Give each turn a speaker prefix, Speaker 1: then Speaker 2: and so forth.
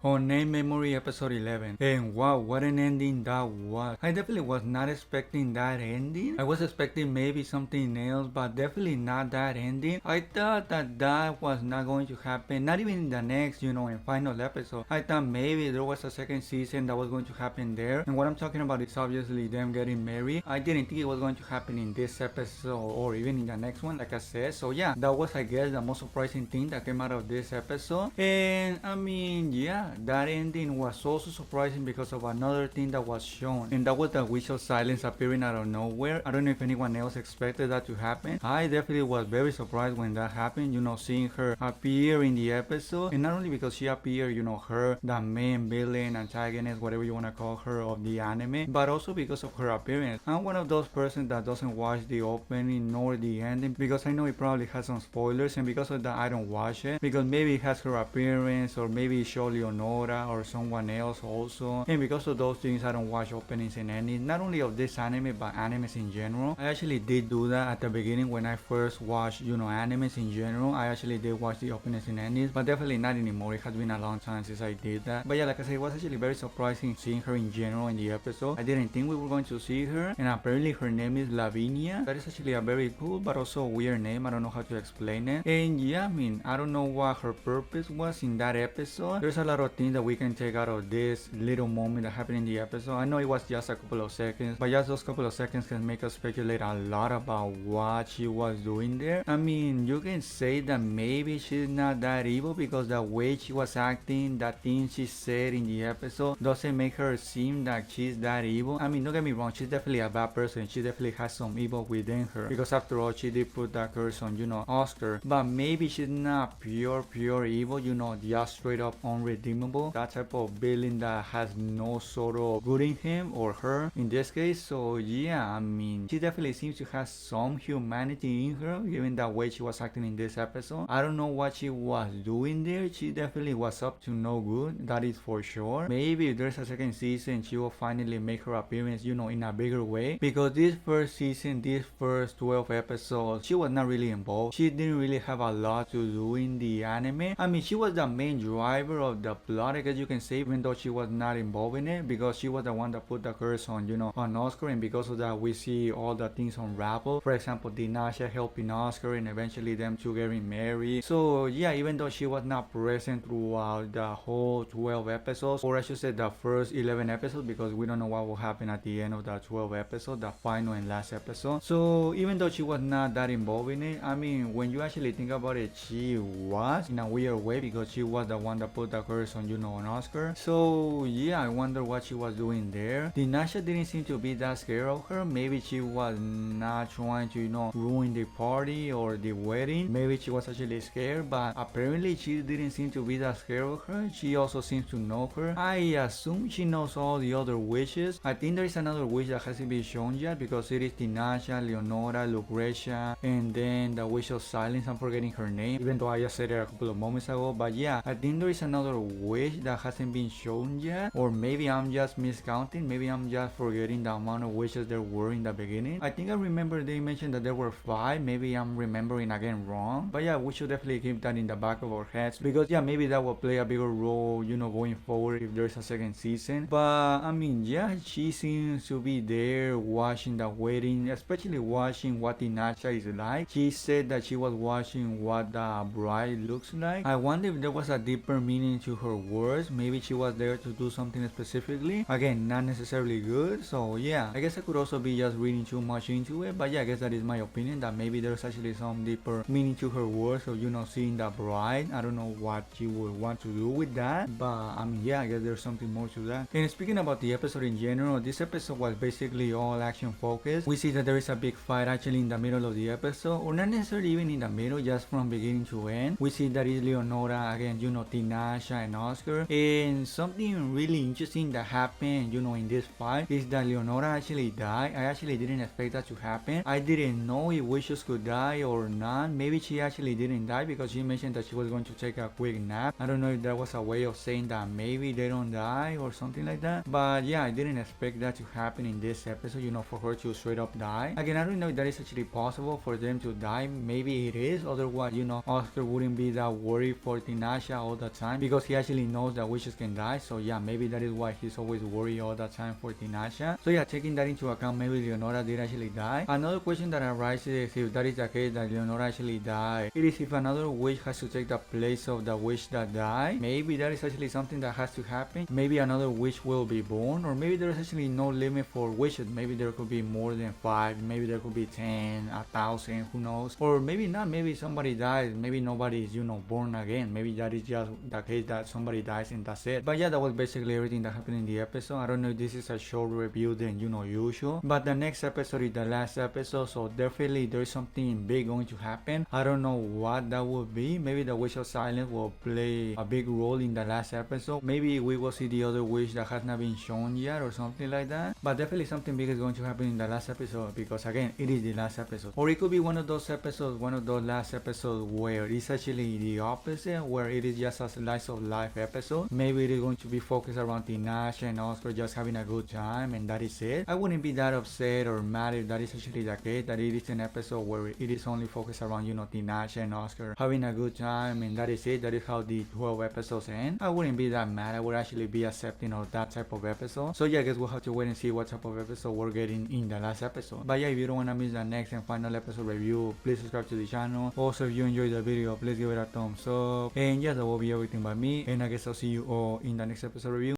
Speaker 1: Unnamed Memory episode 11. And wow, what an ending that was. I definitely was not expecting that ending. I was expecting maybe something else, but definitely not that ending. I thought that was not going to happen, not even in the next, in final episode. I thought maybe there was a second season that was going to happen there. And what I'm talking about is obviously them getting married. I didn't think it was going to happen in this episode or even in the next one, like I said. So yeah, that was, I guess, the most surprising thing that came out of this episode. And I mean, yeah, that ending was also surprising because of another thing that was shown, and that was the wish of silence appearing out of nowhere. I don't know if anyone else expected that to happen. I definitely was very surprised when that happened, seeing her appear in the episode, and not only because she appeared, her, the main villain, antagonist, whatever you want to call her of the anime, but also because of her appearance. I'm one of those persons that doesn't watch the opening nor the ending because I know it probably has some spoilers, and because of that I don't watch it because maybe it has her appearance or maybe it shows Leonora or someone else also, and because of those things I don't watch openings and endings, not only of this anime but animes in general. I actually did do that at the beginning when I first watched animes in general. I actually did watch the openings and endings, but definitely not anymore. It has been a long time since I did that. But yeah, like I said, it was actually very surprising seeing her in general in the episode. I didn't think we were going to see her, and apparently her name is Lavinia. That is actually a very cool but also weird name. I don't know how to explain it. And yeah, I mean, I don't know what her purpose was in that episode. There's a lot of things that we can take out of this little moment that happened in the episode. I know it was just a couple of seconds, but just those couple of seconds can make us speculate a lot about what she was doing there. I mean, you can say that maybe she's not that evil because the way she was acting, the things she said in the episode doesn't make her seem that she's that evil. I mean, don't get me wrong, she's definitely a bad person. She definitely has some evil within her because after all, she did put that curse on, Oscar. But maybe she's not pure evil, just straight up unredeemable. That type of villain that has no sort of good in him or her in this case. So yeah, I mean, she definitely seems to have some humanity in her given the way she was acting in this episode. I don't know what she was doing there. She definitely was up to no good, that is for sure. Maybe if there's a second season she will finally make her appearance, in a bigger way, because this first season, these first 12 episodes, she was not really involved. She didn't really have a lot to do in the anime. I mean, she was the main driver of the plot, I guess you can say, even though she was not involved in it, because she was the one that put the curse on, on Oscar, and because of that we see all the things unravel. For example, Dinasha helping Oscar and eventually them two getting married. So yeah, even though she was not present throughout the whole 12 episodes, or I should say the first 11 episodes, because we don't know what will happen at the end of the 12 episode, the final and last episode. So even though she was not that involved in it, I mean, when you actually think about it, she was in a weird way because she was the one that put the curse on, on Oscar. So yeah, I wonder what she was doing there. Dinasha didn't seem to be that scared of her. Maybe she was not trying to, ruin the party or the wedding. Maybe she was actually scared, but apparently she didn't seem to be that scared of her. She also seems to know her. I assume she knows all the other wishes. I think there is another wish that hasn't been shown yet because it is Dinasha, Leonora, Lucretia, and then the wish of silence. I'm forgetting her name, even though I just said it a couple of moments ago. But yeah, I think there is another wish that hasn't been shown yet, or maybe I'm just miscounting. Maybe I'm just forgetting the amount of wishes there were in the beginning. I think I remember they mentioned that there were 5. Maybe I'm remembering again wrong, but yeah, we should definitely keep that in the back of our heads because yeah, maybe that will play a bigger role, going forward if there's a second season. But I mean, yeah, she seems to be there watching the wedding, especially watching what Dinasha is like. She said that she was watching what the bride looks like. I wonder if there was a deeper meaning to her words. Maybe she was there to do something specifically. Again, not necessarily good. So yeah, I guess I could also be just reading too much into it. But yeah, I guess that is my opinion, that maybe there's actually some deeper meaning to her words. So seeing the bride, I don't know what she would want to do with that. But I mean, yeah, I guess there's something more to that. And speaking about the episode in general, this episode was basically all action focused. We see that there is a big fight actually in the middle of the episode, or not necessarily even in the middle, just from beginning to end. We see that is Leonora again, Dinasha and Oscar. And something really interesting that happened, in this fight is that Leonora actually died. I actually didn't expect that to happen. I didn't know if wishes could die or not. Maybe she actually didn't die because she mentioned that she was going to take a quick nap. I don't know if that was a way of saying that maybe they don't die or something like that. But yeah, I didn't expect that to happen in this episode, for her to straight up die. Again, I don't know if that is actually possible for them to die. Maybe it is. Otherwise, Oscar wouldn't be that worried for Dinasha all the time because he actually actually knows that wishes can die. So yeah, maybe that is why he's always worried all the time for Tinashe. So yeah, taking that into account, maybe Leonora did actually die. Another question that arises, if that is the case that Leonora actually died, it is if another wish has to take the place of the wish that died. Maybe that is actually something that has to happen. Maybe another wish will be born, or maybe there is actually no limit for wishes. Maybe there could be more than 5, maybe there could be 10, 1,000, who knows. Or maybe not, maybe somebody dies, maybe nobody is, born again. Maybe that is just the case that somebody dies and that's it. But yeah, that was basically everything that happened in the episode. I don't know if this is a short review than usual, but the next episode is the last episode, so definitely there is something big going to happen. I don't know what that would be. Maybe the wish of silence will play a big role in the last episode. Maybe we will see the other wish that has not been shown yet or something like that. But definitely something big is going to happen in the last episode, because again, it is the last episode. Or it could be one of those episodes, one of those last episodes where it's actually the opposite, where it is just a slice of life episode. Maybe it is going to be focused around Tinashe and Oscar just having a good time, and that is it. I wouldn't be that upset or mad if that is actually the case, that it is an episode where it is only focused around, Tinashe and Oscar having a good time, and that is it. That is how the 12 episodes end. I wouldn't be that mad. I would actually be accepting of that type of episode. So yeah, I guess we'll have to wait and see what type of episode we're getting in the last episode. But yeah, if you don't want to miss the next and final episode review, please subscribe to the channel. Also, if you enjoyed the video, please give it a thumbs up. And yeah, that will be everything by me, and I guess I'll see you all in the next episode review.